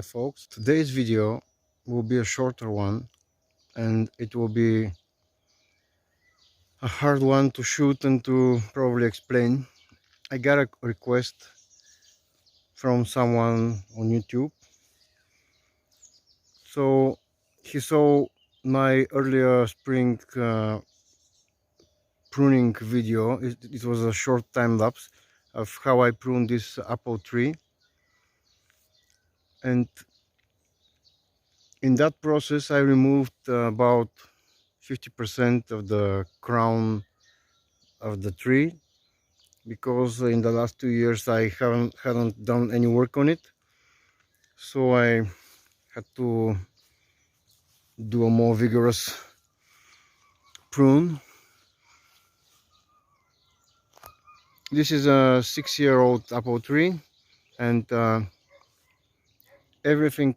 there folks, today's video will be a shorter one and it will be a hard one to shoot and to probably explain. I got a request from someone on YouTube, so he saw my earlier spring pruning video. It was a short time lapse of how I pruned this apple tree, and in that process I removed about 50% of the crown of the tree, because in the last 2 years I hadn't done any work on it, so I had to do a more vigorous prune. This is a 6-year-old apple tree, and everything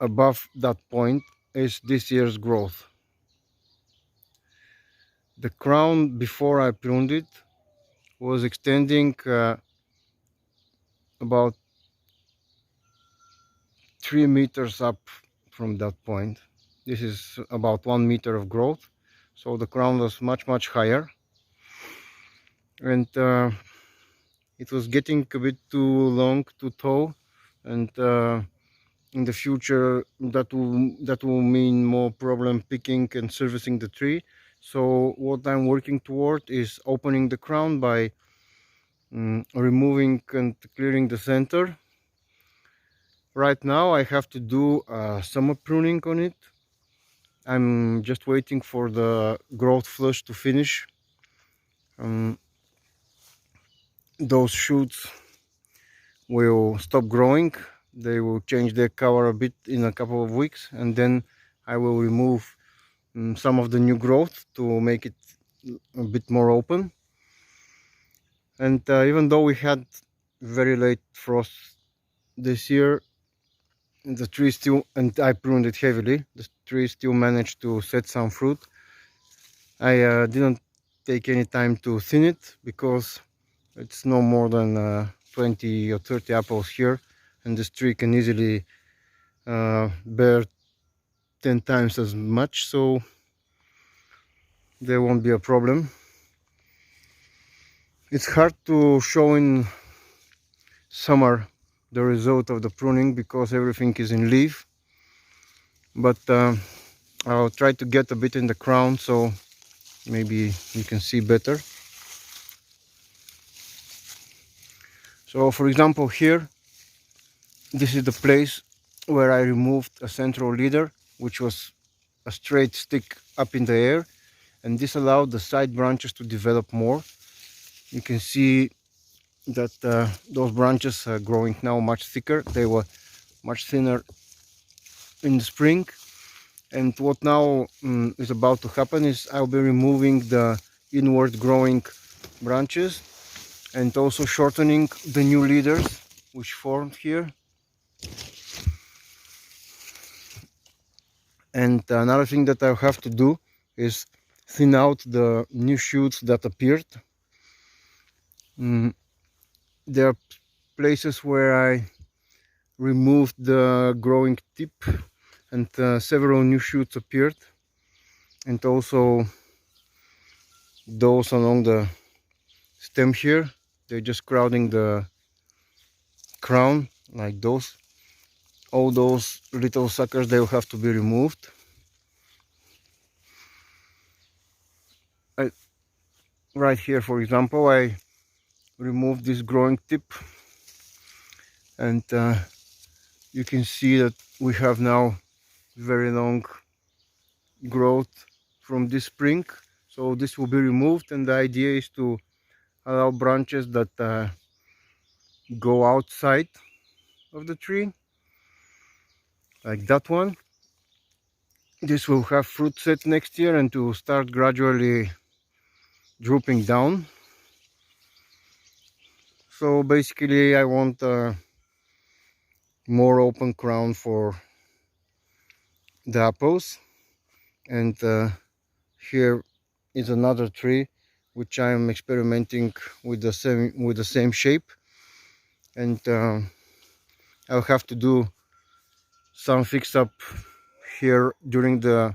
above that point is this year's growth. The crown before I pruned it was extending about 3 meters up from that point. This is about 1 meter of growth, so the crown was much higher, and it was getting a bit too long to tow, and in the future that will mean more problem picking and servicing the tree. So what I'm working toward is opening the crown by removing and clearing the center. Right now I have to do summer pruning on it. I'm just waiting for the growth flush to finish. Those shoots will stop growing. They will change their color a bit in a couple of weeks, and then I will remove some of the new growth to make it a bit more open. And even though we had very late frost this year, the tree still, and I pruned it heavily, the tree still managed to set some fruit. I didn't take any time to thin it, because it's no more than 20 or 30 apples here, and this tree can easily bear 10 times as much, so there won't be a problem. It's hard to show in summer the result of the pruning because everything is in leaf, but I'll try to get a bit in the crown so maybe you can see better. So for example, here, this is the place where I removed a central leader, which was a straight stick up in the air, and this allowed the side branches to develop more. You can see that those branches are growing now much thicker. They were much thinner in the spring, and what now is about to happen is I'll be removing the inward growing branches and also shortening the new leaders which formed here. And another thing that I'll have to do is thin out the new shoots that appeared. There are places where I removed the growing tip, and several new shoots appeared, and also those along the stem here, they're just crowding the crown like those. All those little suckers, they will have to be removed. Right here, for example, I removed this growing tip, and you can see that we have now very long growth from this spring. So this will be removed, and the idea is to allow branches that go outside of the tree, like that one. This will have fruit set next year and to start gradually drooping down. So basically I want a more open crown for the apples. And here is another tree which I am experimenting with the same shape, and I'll have to do some fix up here during the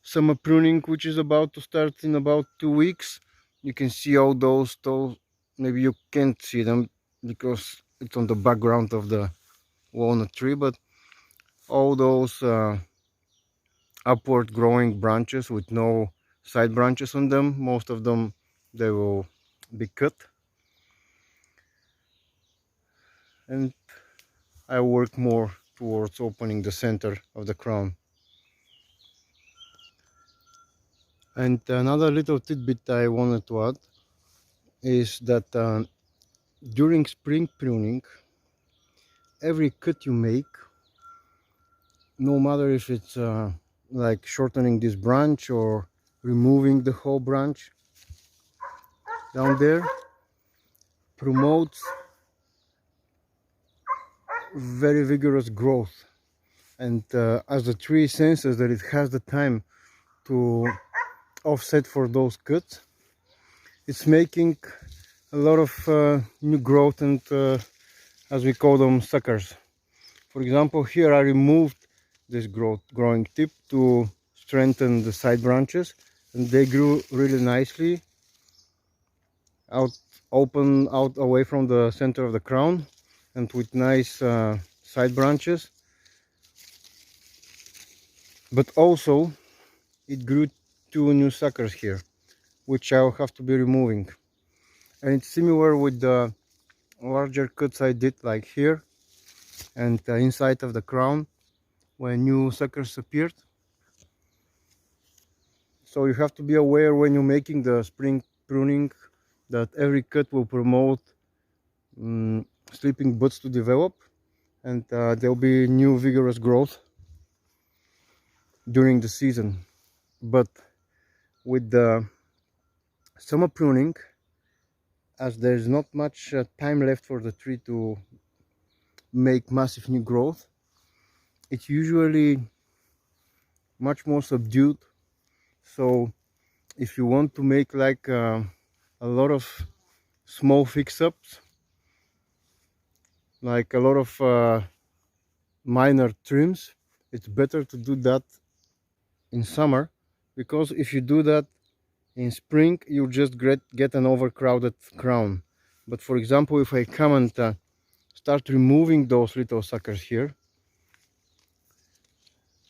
summer pruning, which is about to start in about 2 weeks. You can see all those maybe you can't see them because it's on the background of the walnut tree, but all those upward growing branches with no side branches on them, most of them, they will be cut, and I work more towards opening the center of the crown. And another little tidbit I wanted to add is that during spring pruning, every cut you make, no matter if it's like shortening this branch or removing the whole branch down there, promotes very vigorous growth. And as the tree senses that it has the time to offset for those cuts, it's making a lot of new growth, and as we call them, suckers. For example, here I removed this growing tip to strengthen the side branches, and they grew really nicely out away from the center of the crown, and with nice side branches. But also it grew 2 new suckers here, which I'll have to be removing. And it's similar with the larger cuts I did, like here and inside of the crown, when new suckers appeared. So you have to be aware when you're making the spring pruning that every cut will promote sleeping buds to develop, and there'll be new vigorous growth during the season. But with the summer pruning, as there's not much time left for the tree to make massive new growth, it's usually much more subdued. So if you want to make like a lot of small fix-ups, like a lot of minor trims, it's better to do that in summer, because if you do that in spring, you just get an overcrowded crown. But for example, if I come and start removing those little suckers here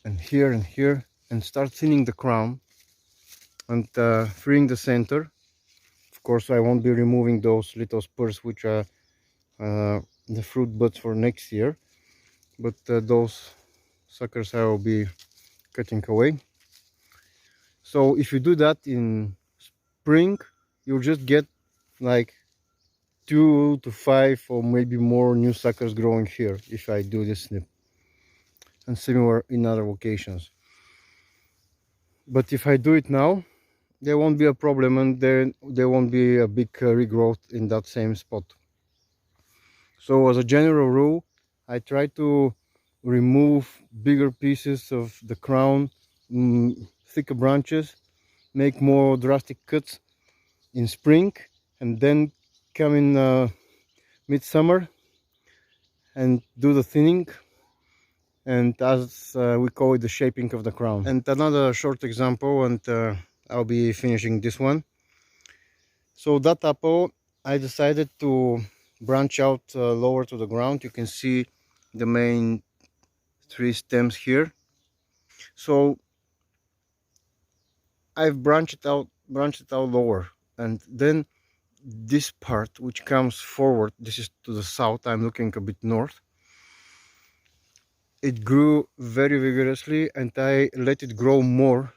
and here and here, and start thinning the crown and freeing the center, of course I won't be removing those little spurs, which are the fruit buds for next year, but those suckers I will be cutting away. So if you do that in spring, you'll just get like 2 to 5 or maybe more new suckers growing here if I do this snip, and similar in other locations. But if I do it now, there won't be a problem, and there won't be a big regrowth in that same spot. So as a general rule, I try to remove bigger pieces of the crown, thicker branches, make more drastic cuts in spring, and then come in midsummer and do the thinning, and as we call it, the shaping of the crown. And another short example, and I'll be finishing this one. So that apple, I decided to branch out lower to the ground. You can see the main 3 stems here. So I've branched it out lower, and then this part which comes forward, this is to the south, I'm looking a bit north, it grew very vigorously, and I let it grow more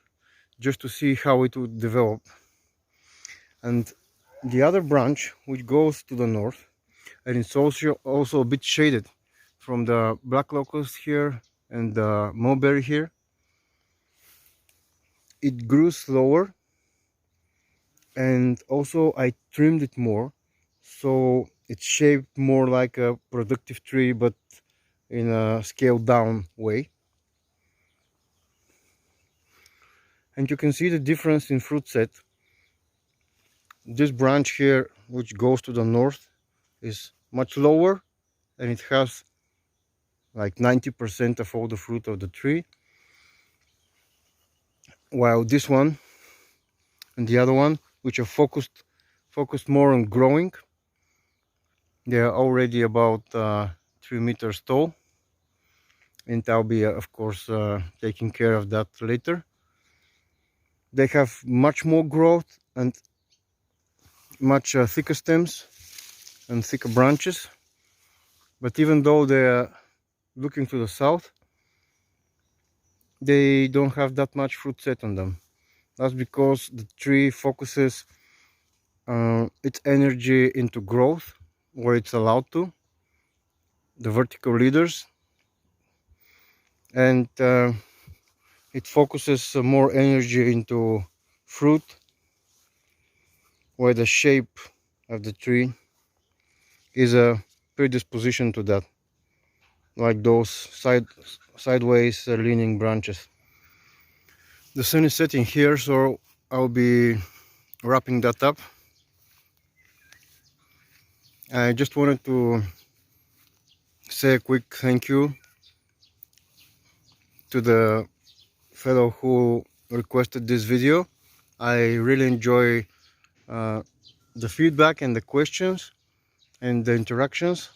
just to see how it would develop. And the other branch which goes to the north, and it's also a bit shaded from the black locust here and the mulberry here, it grew slower, and also I trimmed it more, so it's shaped more like a productive tree, but in a scaled down way. And you can see the difference in fruit set. This branch here which goes to the north, is much lower, and it has like 90% of all the fruit of the tree, while this one and the other one, which are focused more on growing, they are already about 3 meters tall, and I'll be of course taking care of that later. They have much more growth and much thicker stems and thicker branches, but even though they are looking to the south, they don't have that much fruit set on them. That's because the tree focuses its energy into growth where it's allowed to, the vertical leaders, and it focuses more energy into fruit where the shape of the tree is a predisposition to that, like those sideways leaning branches. The sun is setting here, so I'll be wrapping that up. I just wanted to say a quick thank you to the fellow who requested this video. I really enjoy the feedback and the questions and the interactions,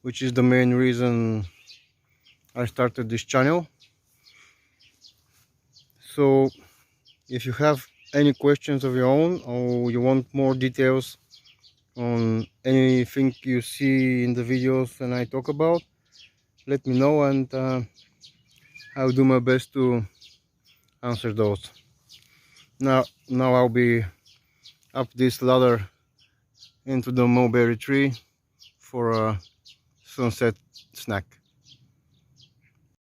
which is the main reason I started this channel. So if you have any questions of your own, or you want more details on anything you see in the videos and I talk about, let me know, and I'll do my best to answer those. Now I'll be up this ladder into the mulberry tree for a sunset snack.